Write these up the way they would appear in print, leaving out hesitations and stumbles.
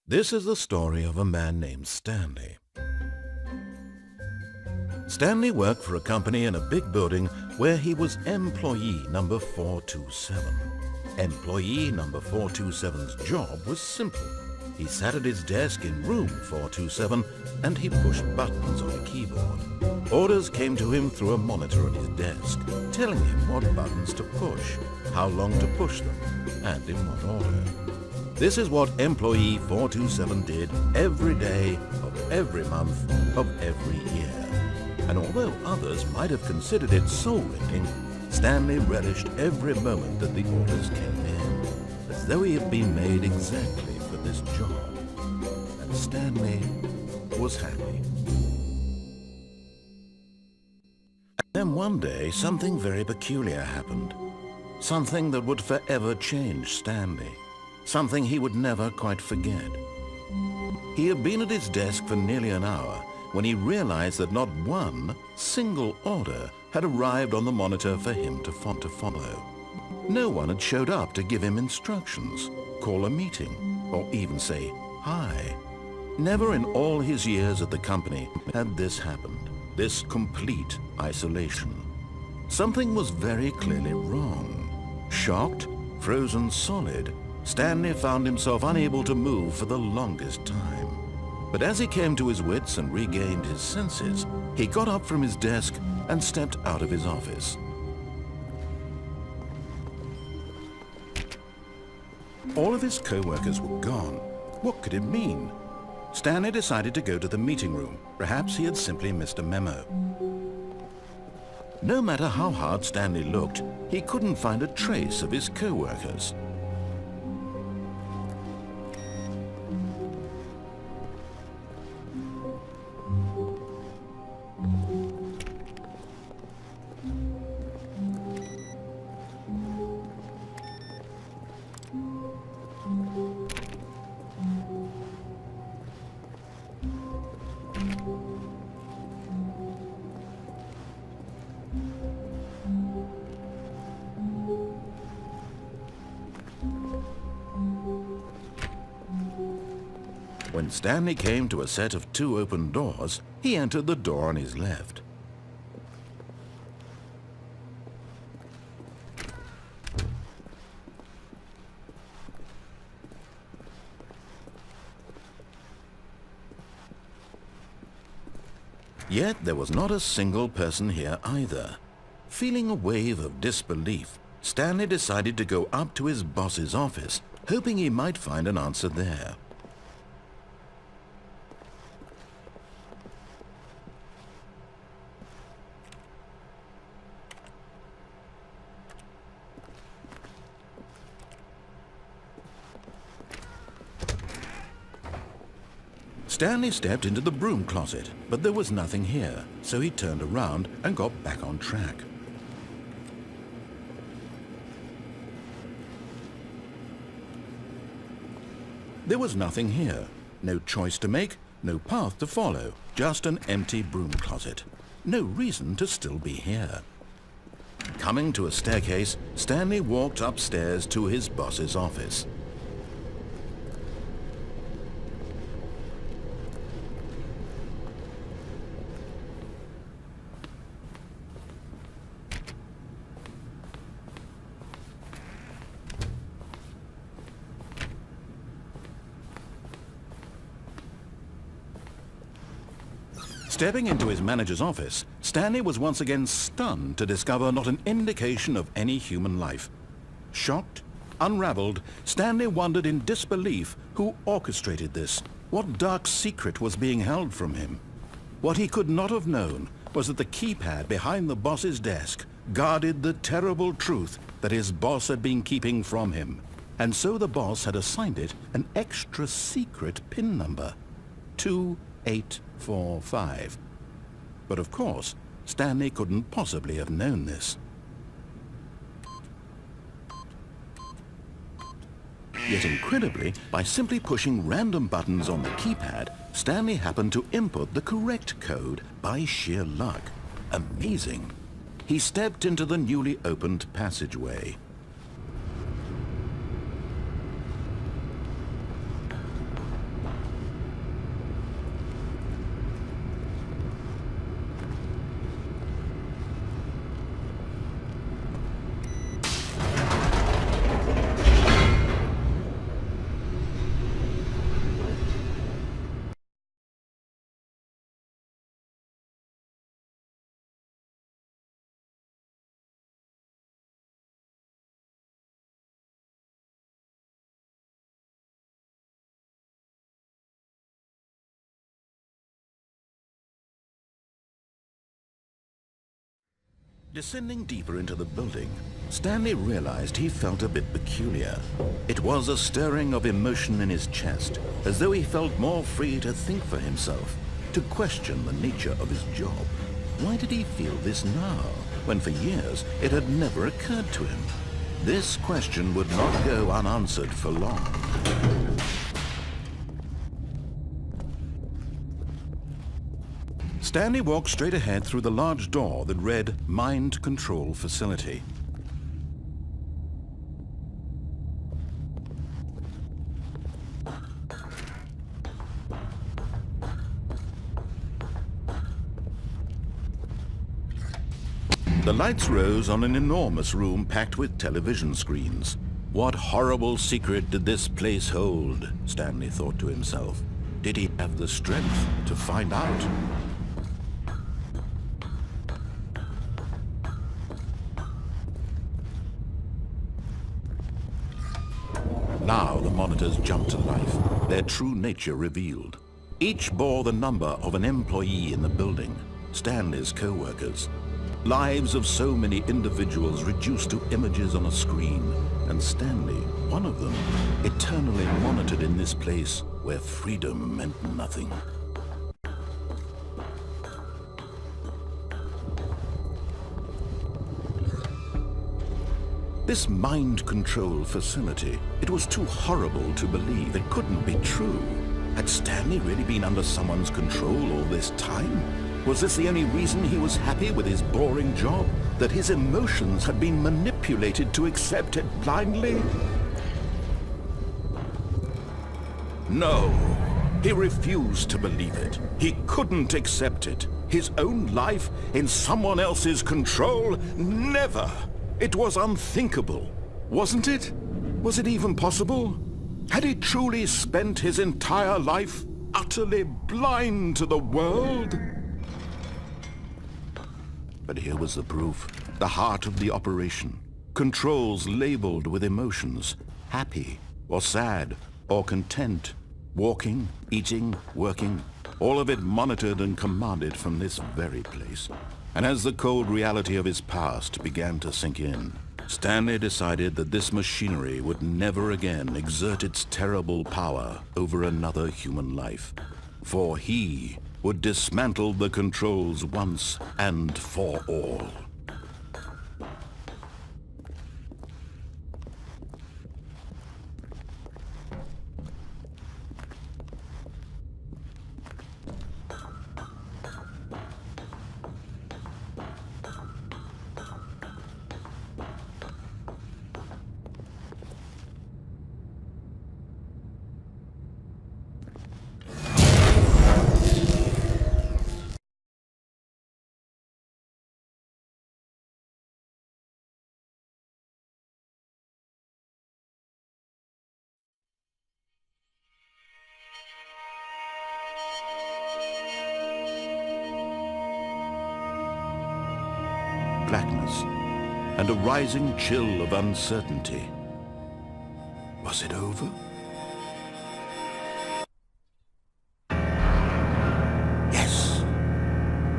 This is the story of a man named Stanley. Stanley worked for a company in a big building where he was employee number 427. Employee number 427's job was simple. He sat at his desk in room 427 and he pushed buttons on a keyboard. Orders came to him through a monitor on his desk, telling him what buttons to push, how long to push them, and in what order. This is what employee 427 did every day of every month of every year. And although others might have considered it soul-rending, Stanley relished every moment that the orders came in, as though he had been made exactly for this job. And Stanley was happy. And then one day, something very peculiar happened. Something that would forever change Stanley. Something he would never quite forget. He had been at his desk for nearly an hour when he realized that not one single order had arrived on the monitor for him to follow. No one had showed up to give him instructions, call a meeting, or even say hi. Never in all his years at the company had this happened, this complete isolation. Something was very clearly wrong. Shocked, frozen solid, Stanley found himself unable to move for the longest time. But as he came to his wits and regained his senses, he got up from his desk and stepped out of his office. All of his co-workers were gone. What could it mean? Stanley decided to go to the meeting room. Perhaps he had simply missed a memo. No matter how hard Stanley looked, he couldn't find a trace of his co-workers. When Stanley came to a set of 2 open doors, he entered the door on his left. Yet there was not a single person here either. Feeling a wave of disbelief, Stanley decided to go up to his boss's office, hoping he might find an answer there. Stanley stepped into the broom closet, but there was nothing here, so he turned around and got back on track. There was nothing here. No choice to make, no path to follow, just an empty broom closet. No reason to still be here. Coming to a staircase, Stanley walked upstairs to his boss's office. Stepping into his manager's office, Stanley was once again stunned to discover not an indication of any human life. Shocked, unraveled, Stanley wondered in disbelief who orchestrated this. What dark secret was being held from him? What he could not have known was that the keypad behind the boss's desk guarded the terrible truth that his boss had been keeping from him. And so the boss had assigned it an extra secret PIN number, 2845. But of course, Stanley couldn't possibly have known this. Yet incredibly, by simply pushing random buttons on the keypad, Stanley happened to input the correct code by sheer luck. Amazing. He stepped into the newly opened passageway. Descending deeper into the building, Stanley realized he felt a bit peculiar. It was a stirring of emotion in his chest, as though he felt more free to think for himself, to question the nature of his job. Why did he feel this now, when for years it had never occurred to him? This question would not go unanswered for long. Stanley walked straight ahead through the large door that read Mind Control Facility. The lights rose on an enormous room packed with television screens. What horrible secret did this place hold? Stanley thought to himself. Did he have the strength to find out? Now the monitors jumped to life, their true nature revealed. Each bore the number of an employee in the building, Stanley's co-workers. Lives of so many individuals reduced to images on a screen, and Stanley, one of them, eternally monitored in this place where freedom meant nothing. This mind control facility, it was too horrible to believe. It couldn't be true. Had Stanley really been under someone's control all this time? Was this the only reason he was happy with his boring job? That his emotions had been manipulated to accept it blindly? No, he refused to believe it. He couldn't accept it. His own life in someone else's control? Never! It was unthinkable, wasn't it? Was it even possible? Had he truly spent his entire life utterly blind to the world? But here was the proof, the heart of the operation. Controls labeled with emotions, happy or sad or content, walking, eating, working, all of it monitored and commanded from this very place. And as the cold reality of his past began to sink in, Stanley decided that this machinery would never again exert its terrible power over another human life. For he would dismantle the controls once and for all. Blackness, and a rising chill of uncertainty. Was it over? Yes,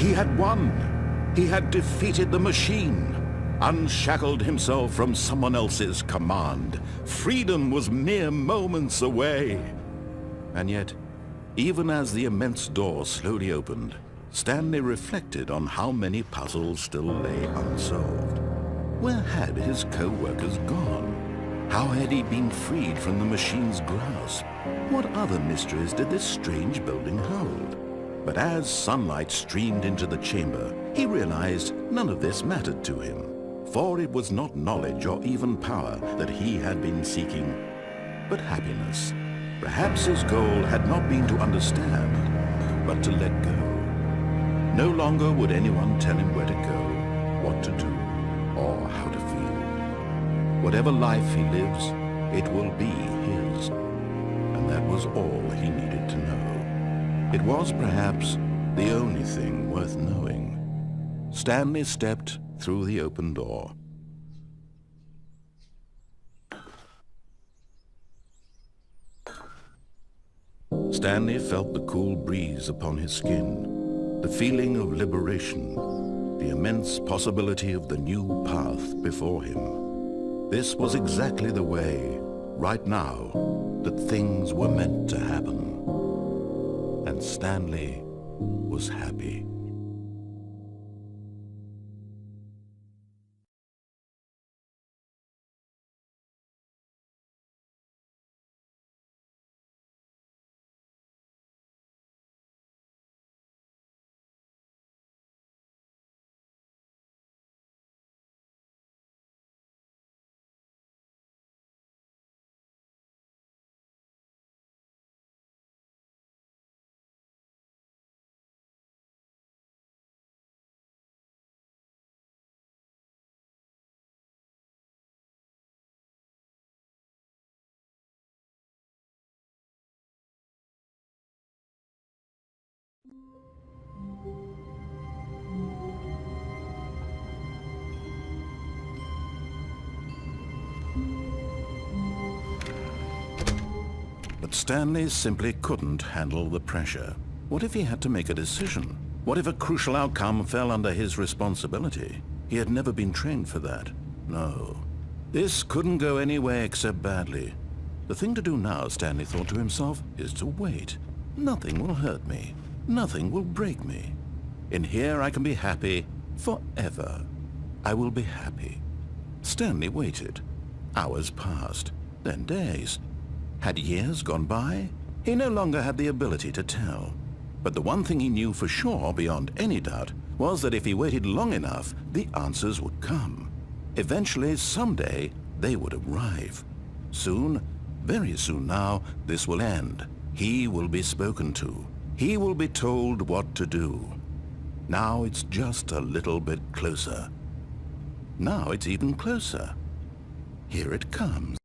He had won. He had defeated the machine, unshackled himself from someone else's command. Freedom was mere moments away. And yet, even as the immense door slowly opened, Stanley reflected on how many puzzles still lay unsolved. Where had his co-workers gone? How had he been freed from the machine's grasp? What other mysteries did this strange building hold? But as sunlight streamed into the chamber, he realized none of this mattered to him, for it was not knowledge or even power that he had been seeking, but happiness. Perhaps his goal had not been to understand, but to let go. No longer would anyone tell him where to go, what to do, or how to feel. Whatever life he lives, it will be his. And that was all he needed to know. It was perhaps the only thing worth knowing. Stanley stepped through the open door. Stanley felt the cool breeze upon his skin, the feeling of liberation, the immense possibility of the new path before him. This was exactly the way, right now, that things were meant to happen. And Stanley was happy. But Stanley simply couldn't handle the pressure. What if he had to make a decision? What if a crucial outcome fell under his responsibility? He had never been trained for that. No. This couldn't go any way except badly. The thing to do now, Stanley thought to himself, is to wait. Nothing will hurt me. Nothing will break me. In here I can be happy forever. I will be happy. Stanley waited. Hours passed, then days. Had years gone by? He no longer had the ability to tell. But the one thing he knew for sure, beyond any doubt, was that if he waited long enough, the answers would come. Eventually, someday, they would arrive. Soon, very soon now, this will end. He will be spoken to. He will be told what to do. Now it's just a little bit closer. Now it's even closer. Here it comes.